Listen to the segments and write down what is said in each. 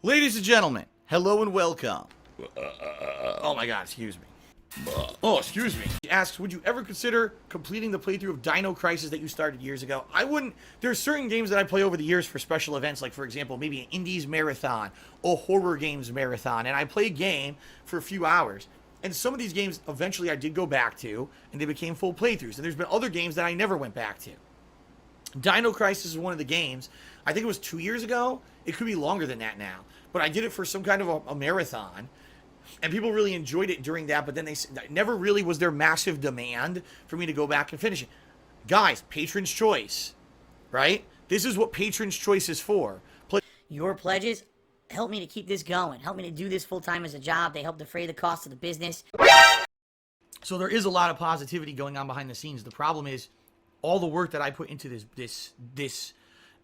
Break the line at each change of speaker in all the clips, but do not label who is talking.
Ladies and gentlemen, hello and welcome. Oh my god, excuse me. Oh, excuse me. He asks, would you ever consider completing the playthrough of Dino Crisis that you started years ago? I wouldn't. There are certain games that I play over the years for special events, like, for example, maybe an Indies marathon, a horror games marathon, and I play a game for a few hours. And some of these games, eventually, I did go back to, and they became full playthroughs. And there's been other games that I never went back to. Dino Crisis is one of the games. I think it was 2 years ago. It could be longer than that now. But I did it for some kind of a marathon. And people really enjoyed it during that, but then they never really was there massive demand for me to go back and finish it. Guys, patron's choice, right? This is what patron's choice is for.
Your pledges help me to keep this going, help me to do this full-time as a job. They help defray the cost of the business.
So there is a lot of positivity going on behind the scenes. The problem is all the work that I put into this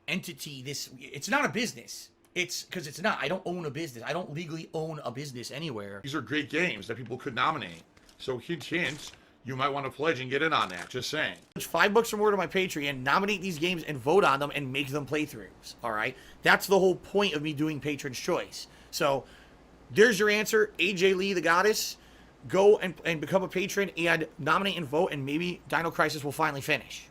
entity, it's not a business. It's because it's not. I don't own a business. I don't legally own a business anywhere.
These are great games that people could nominate. So hint, hint, you might want to pledge and get in on that. Just saying.
$5 or more to my Patreon, nominate these games and vote on them and make them playthroughs. All right? That's the whole point of me doing Patron's Choice. So there's your answer. AJ Lee, the goddess. Go and become a patron and nominate and vote, and maybe Dino Crisis will finally finish.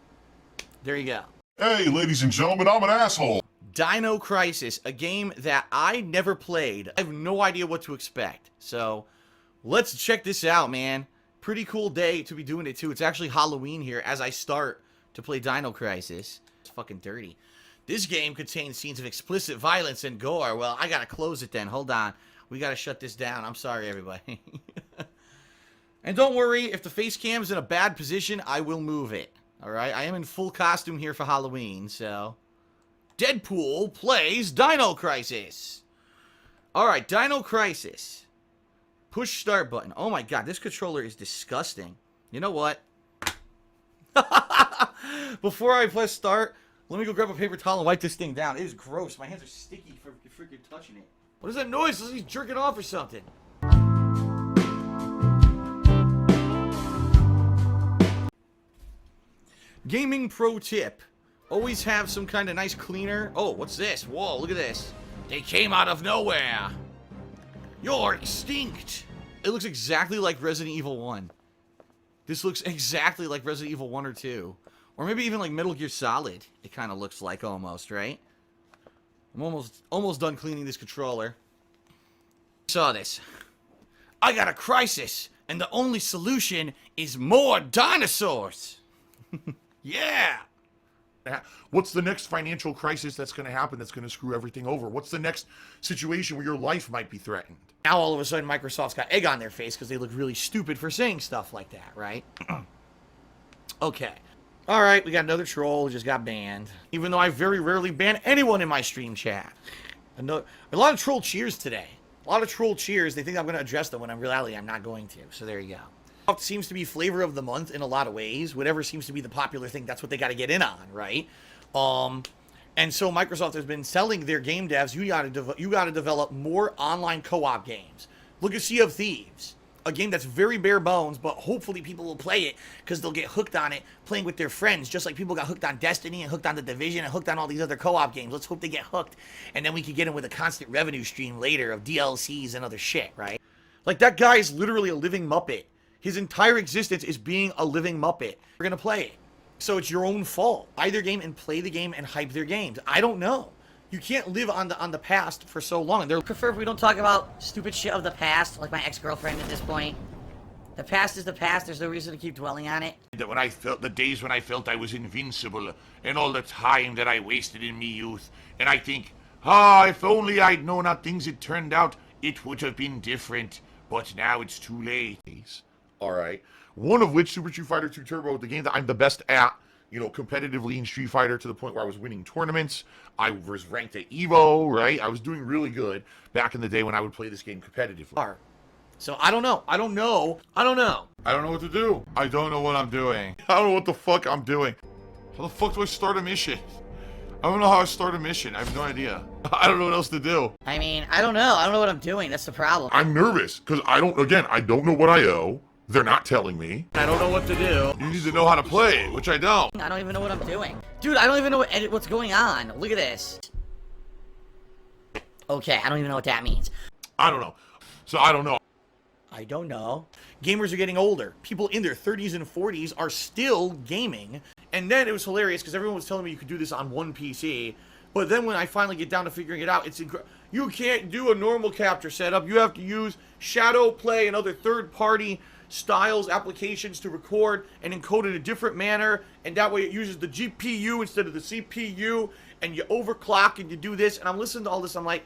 There you go.
Hey, ladies and gentlemen, I'm an asshole.
Dino Crisis, a game that I never played. I have no idea what to expect. So, let's check this out, man. Pretty cool day to be doing it, too. It's actually Halloween here as I start to play Dino Crisis. It's fucking dirty. This game contains scenes of explicit violence and gore. Well, I gotta close it then. Hold on. We gotta shut this down. I'm sorry, everybody. And don't worry, if the face cam's in a bad position, I will move it. Alright? I am in full costume here for Halloween, so... Deadpool plays Dino Crisis. Alright, Dino Crisis. Push start button. Oh my god, this controller is disgusting. You know what? Before I press start, let me go grab a paper towel and wipe this thing down. It is gross. My hands are sticky for freaking touching it. What is that noise? Looks like he's jerking off or something. Gaming pro tip. Always have some kind of nice cleaner. Oh, what's this? Whoa, look at this. They came out of nowhere. You're extinct. It looks exactly like Resident Evil 1. This looks exactly like Resident Evil 1 or 2. Or maybe even like Metal Gear Solid. It kind of looks like almost, right? I'm almost done cleaning this controller. Saw this. I got a crisis, and the only solution is more dinosaurs. Yeah.
What's the next financial crisis that's going to happen that's going to screw everything over? What's the next situation where your life might be threatened?
Now all of a sudden Microsoft's got egg on their face because they look really stupid for saying stuff like that, right? Okay. Alright, we got another troll who just got banned. Even though I very rarely ban anyone in my stream chat. A lot of troll cheers today. A lot of troll cheers. They think I'm going to address them when in reality I'm not going to. So there you go. Seems to be flavor of the month in a lot of ways. Whatever seems to be the popular thing, that's what they got to get in on, right? And so Microsoft has been selling their game devs, you got to develop more online co-op games. Look at Sea of Thieves, a game that's very bare bones, but hopefully people will play it because they'll get hooked on it playing with their friends, just like people got hooked on Destiny and hooked on The Division and hooked on all these other co-op games. Let's hope they get hooked, and then we can get in with a constant revenue stream later of DLCs and other shit, right? Like, that guy is literally a living Muppet. His entire existence is being a living Muppet. We're gonna play it. So it's your own fault. Buy their game and play the game and hype their games. I don't know. You can't live on the past for so long.
I prefer if we don't talk about stupid shit of the past, like my ex-girlfriend at this point. The past is the past. There's no reason to keep dwelling on it.
When I felt the days when I felt I was invincible, and all the time that I wasted in me youth, and I think, if only I'd known how things had turned out, it would have been different. But now it's too late. Alright. One of which, Super Street Fighter 2 Turbo, the game that I'm the best at, you know, competitively in Street Fighter to the point where I was winning tournaments. I was ranked at EVO, right? I was doing really good back in the day when I would play this game competitively.
So I don't know. I don't know
what to do. I don't know what I'm doing. I don't know what the fuck I'm doing. How the fuck do I start a mission? I don't know how I start a mission. I have no idea. I don't know what else to do.
I mean, I don't know. I don't know what I'm doing. That's the problem.
I'm nervous because I don't know what I owe. They're not telling me.
I don't know what to do.
You need to know how to play it, which I don't.
I don't even know what I'm doing. Dude, I don't even know what's going on. Look at this. Okay, I don't even know what that means.
I don't know. So I don't know.
I don't know. Gamers are getting older. People in their 30s and 40s are still gaming. And then it was hilarious because everyone was telling me you could do this on one PC. But then when I finally get down to figuring it out, you can't do a normal capture setup. You have to use shadow play and other third-party styles, applications to record and encode in a different manner. And that way it uses the GPU instead of the CPU. And you overclock and you do this. And I'm listening to all this. I'm like,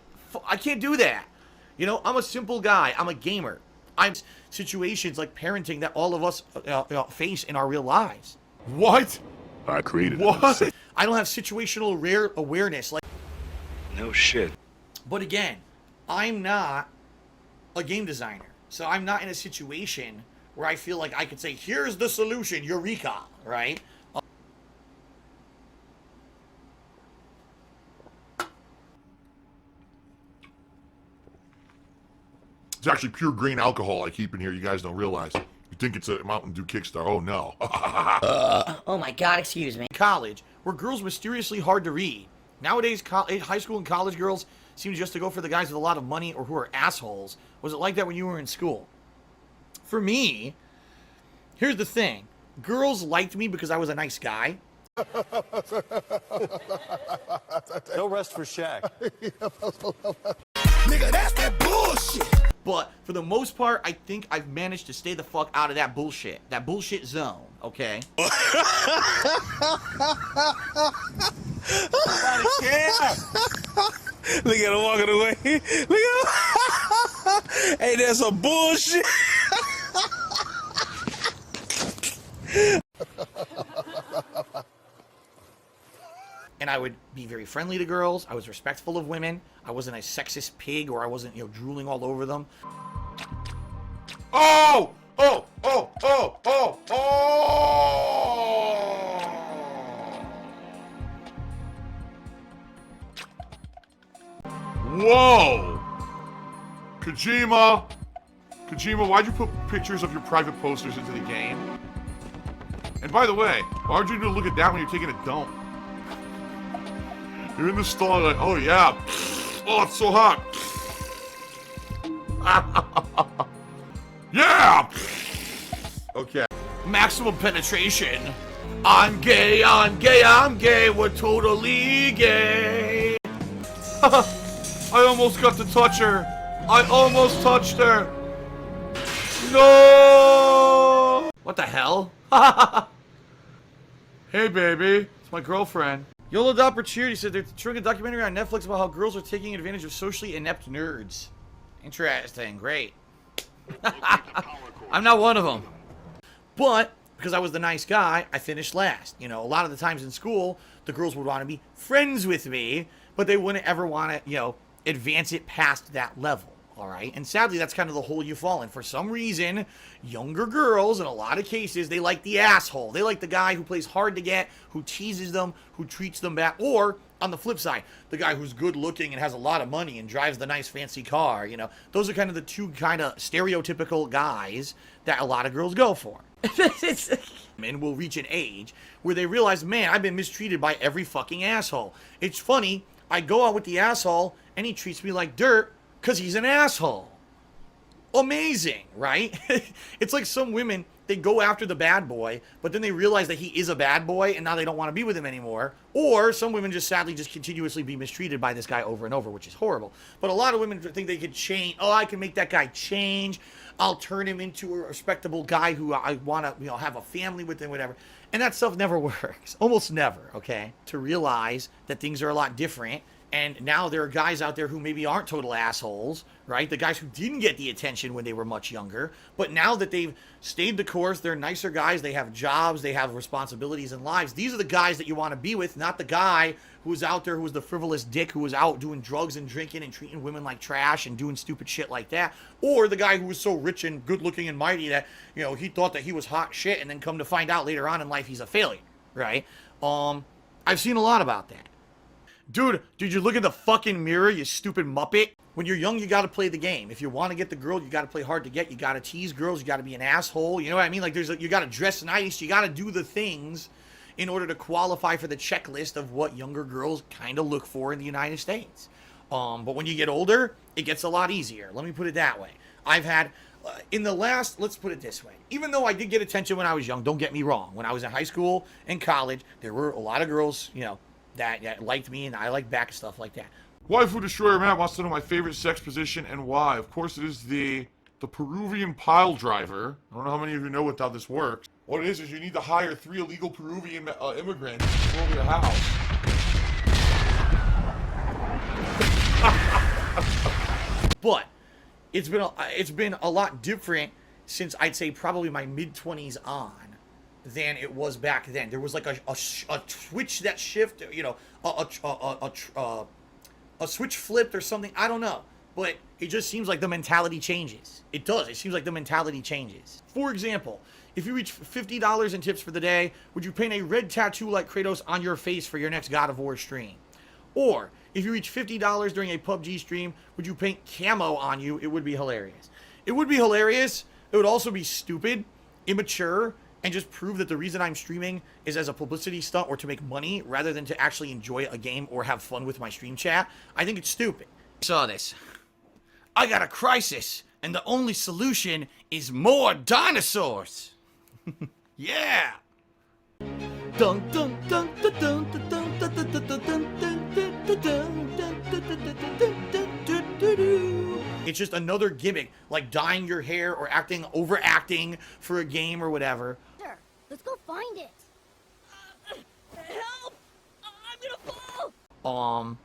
I can't do that. You know, I'm a simple guy. I'm a gamer. I'm situations like parenting that all of us face in our real lives.
What?
I created
What?
it.
I don't have situational awareness. Like,
No shit.
but again, I'm not a game designer. So I'm not in a situation where I feel like I could say, here's the solution, eureka, right?
It's actually pure green alcohol I keep in here. You guys don't realize. You think it's a Mountain Dew Kickstar. Oh, no.
Oh my god, excuse me.
College, where girls mysteriously hard to read. Nowadays, high school and college girls seem just to go for the guys with a lot of money or who are assholes. Was it like that when you were in school? For me, here's the thing. Girls liked me because I was a nice guy.
No rest for Shaq.
Nigga, that's that bullshit.
But for the most part, I think I've managed to stay the fuck out of that bullshit zone, okay?
Look at him walking away. Look at him. Hey, that's some bullshit.
And I would be very friendly to girls. I was respectful of women. I wasn't a sexist pig, or I wasn't, drooling all over them.
Oh! Oh! Oh! Oh! Oh! Oh!
Whoa! Kojima! Kojima, why'd you put pictures of your private posters into the game? And by the way, why'd you look at that when you're taking a dump? You're in the stall like, oh yeah. Oh, it's so hot. Yeah!
Okay. Maximum penetration. I'm gay, I'm gay, I'm gay. We're totally gay.
I almost got to touch her. I almost touched her. No!
What the hell?
Hey, baby. It's my girlfriend.
YOLO Opportunity said they're showing a documentary on Netflix about how girls are taking advantage of socially inept nerds. Interesting. Great. I'm not one of them. But, because I was the nice guy, I finished last. A lot of the times in school, the girls would want to be friends with me, but they wouldn't ever want to, advance it past that level. All right. And sadly, that's kind of the hole you fall in. For some reason, younger girls, in a lot of cases, they like the asshole. They like the guy who plays hard to get, who teases them, who treats them bad. Or, on the flip side, the guy who's good looking and has a lot of money and drives the nice fancy car. Those are kind of the two kind of stereotypical guys that a lot of girls go for. Men will reach an age where they realize, man, I've been mistreated by every fucking asshole. It's funny, I go out with the asshole and he treats me like dirt because he's an asshole. Amazing, right? It's like some women, they go after the bad boy, but then they realize that he is a bad boy and now they don't want to be with him anymore. Or some women just sadly just continuously be mistreated by this guy over and over, which is horrible. But a lot of women think they could change. Oh, I can make that guy change. I'll turn him into a respectable guy who I want to, have a family with and whatever. And that stuff never works. Almost never, okay? To realize that things are a lot different. And now there are guys out there who maybe aren't total assholes, right? The guys who didn't get the attention when they were much younger. But now that they've stayed the course, they're nicer guys. They have jobs. They have responsibilities and lives. These are the guys that you want to be with, not the guy who was out there who was the frivolous dick who was out doing drugs and drinking and treating women like trash and doing stupid shit like that. Or the guy who was so rich and good looking and mighty that, he thought that he was hot shit and then come to find out later on in life he's a failure, right? I've seen a lot about that. Dude, did you look in the fucking mirror, you stupid muppet? When you're young, you gotta play the game. If you want to get the girl, you gotta play hard to get. You gotta tease girls. You gotta be an asshole. You know what I mean? Like, you gotta dress nice. You gotta do the things in order to qualify for the checklist of what younger girls kind of look for in the United States. But when you get older, it gets a lot easier. Let me put it that way. I've had, in the last, let's put it this way. Even though I did get attention when I was young, don't get me wrong. When I was in high school and college, there were a lot of girls, you know, that liked me, and I liked back and stuff like that.
Waifu Destroyer Matt wants to know my favorite sex position and why. Of course, it is the Peruvian pile driver. I don't know how many of you know what how this works. What it is you need to hire 3 illegal Peruvian immigrants to go over your house.
But it's been a lot different since I'd say probably my mid-20s on than it was back then. There was like a switch that shift, you know, a switch flipped or something. I don't know. But it just seems like the mentality changes. It does. It seems like the mentality changes. For example, if you reach $50 in tips for the day, would you paint a red tattoo like Kratos on your face for your next God of War stream? Or, if you reach $50 during a PUBG stream, would you paint camo on you? It would be hilarious. It would be hilarious. It would also be stupid, immature, and just prove that the reason I'm streaming is as a publicity stunt or to make money rather than to actually enjoy a game or have fun with my stream chat. I think it's stupid. Saw this. I got a crisis, and the only solution is more dinosaurs. Yeah. Dun dun dun dun dun dun dun dun dun dun dun. It's just another gimmick, like dyeing your hair or overacting for a game or whatever.
Let's go find it. Help! I'm gonna fall.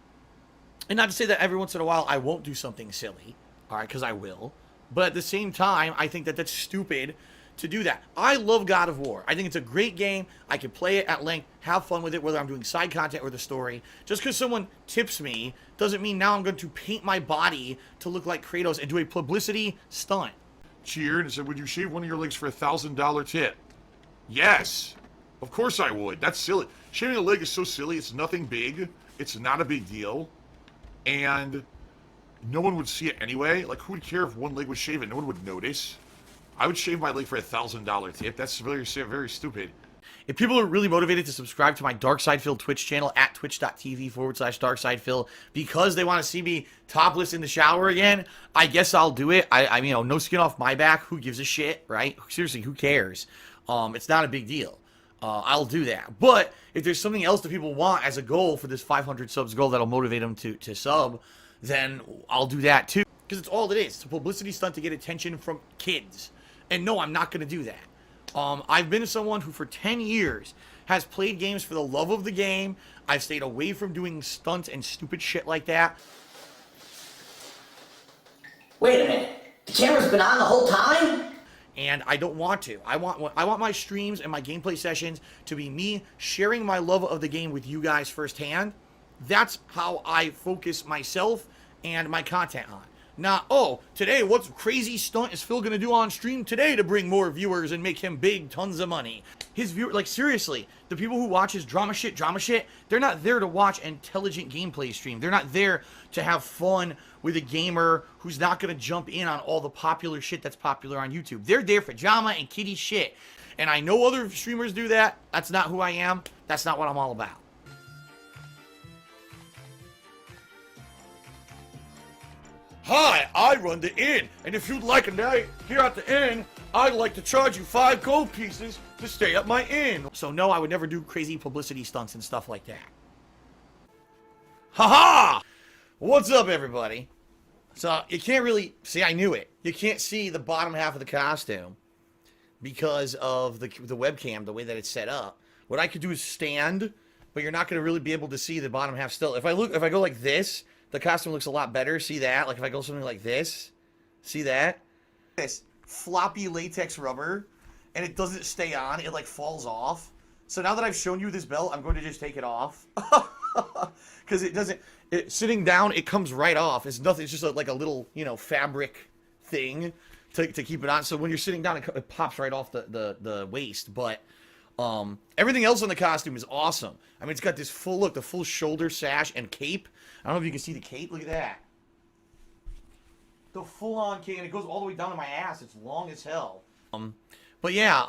And not to say that every once in a while I won't do something silly, all right, because I will. But at the same time, I think that that's stupid to do that. I love God of War. I think it's a great game. I can play it at length, have fun with it, whether I'm doing side content or the story. Just because someone tips me doesn't mean now I'm going to paint my body to look like Kratos and do a publicity stunt.
Cheered and said, would you shave one of your legs for $1,000 tip? Yes. Of course I would. That's silly. Shaving a leg is so silly. It's nothing big. It's not a big deal. And no one would see it anyway. Like, who would care if one leg was shaven? No one would notice. I would shave my leg for $1,000 tip. That's very, very stupid.
If people are really motivated to subscribe to my DarkSydePhil Twitch channel at twitch.tv/DarkSydePhil because they want to see me topless in the shower again, I guess I'll do it. I mean, you know, no skin off my back. Who gives a shit, right? Seriously, who cares? It's not a big deal. I'll do that. But if there's something else that people want as a goal for this 500 subs goal that'll motivate them to sub, then I'll do that too. Because it's all it is. It's a publicity stunt to get attention from kids. And no, I'm not going to do that. I've been someone who for 10 years has played games for the love of the game. I've stayed away from doing stunts and stupid shit like that.
Wait a minute. The camera's been on the whole time?
And I don't want to. I want my streams and my gameplay sessions to be me sharing my love of the game with you guys firsthand. That's how I focus myself and my content on. Not, oh, today, what crazy stunt is Phil gonna do on stream today to bring more viewers and make him big tons of money? His viewer, like, seriously, the people who watch his drama shit, they're not there to watch intelligent gameplay stream. They're not there to have fun with a gamer who's not gonna jump in on all the popular shit that's popular on YouTube. They're there for drama and kiddie shit. And I know other streamers do that. That's not who I am. That's not what I'm all about. Hi, I run the inn, and if you'd like a night here at the inn, I'd like to charge you 5 gold pieces to stay at my inn. So no, I would never do crazy publicity stunts and stuff like that. Haha! What's up, everybody? So, you can't really... See, I knew it. You can't see the bottom half of the costume because of the webcam, the way that it's set up. What I could do is stand, but you're not going to really be able to see the bottom half still. If I go like this... The costume looks a lot better. See that? Like if I go something like this. See that? This floppy latex rubber. And it doesn't stay on. It like falls off. So now that I've shown you this belt, I'm going to just take it off. Because it doesn't... sitting down, it comes right off. It's nothing. It's just like a little, you know, fabric thing to keep it on. So when you're sitting down, it pops right off the waist. But... everything else on the costume is awesome. I mean, it's got this full look, the full shoulder sash and cape. I don't know if you can see the cape. Look at that. The full-on cape, and it goes all the way down to my ass. It's long as hell. But yeah,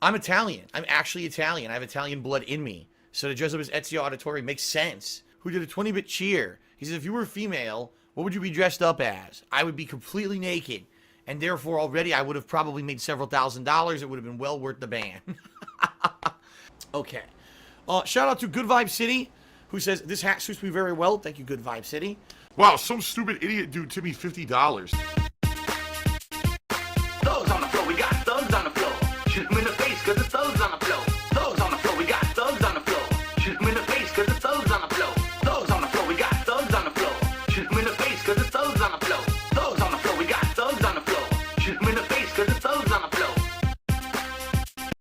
I'm Italian. I'm actually Italian. I have Italian blood in me. So to dress up as Ezio Auditore makes sense. who did a 20-bit cheer. He says, if you were female, what would you be dressed up as? I would be completely naked. And therefore, already, I would have probably made several $1,000s. It would have been well worth the ban. Okay. Shout out to Good Vibe City, who says, this hat suits me very well. Thank you, Good Vibe City.
Wow, some stupid idiot dude tipped me $50.
Thugs on the floor, we got thugs on the floor. Shoot him in the face cause the thugs on the floor.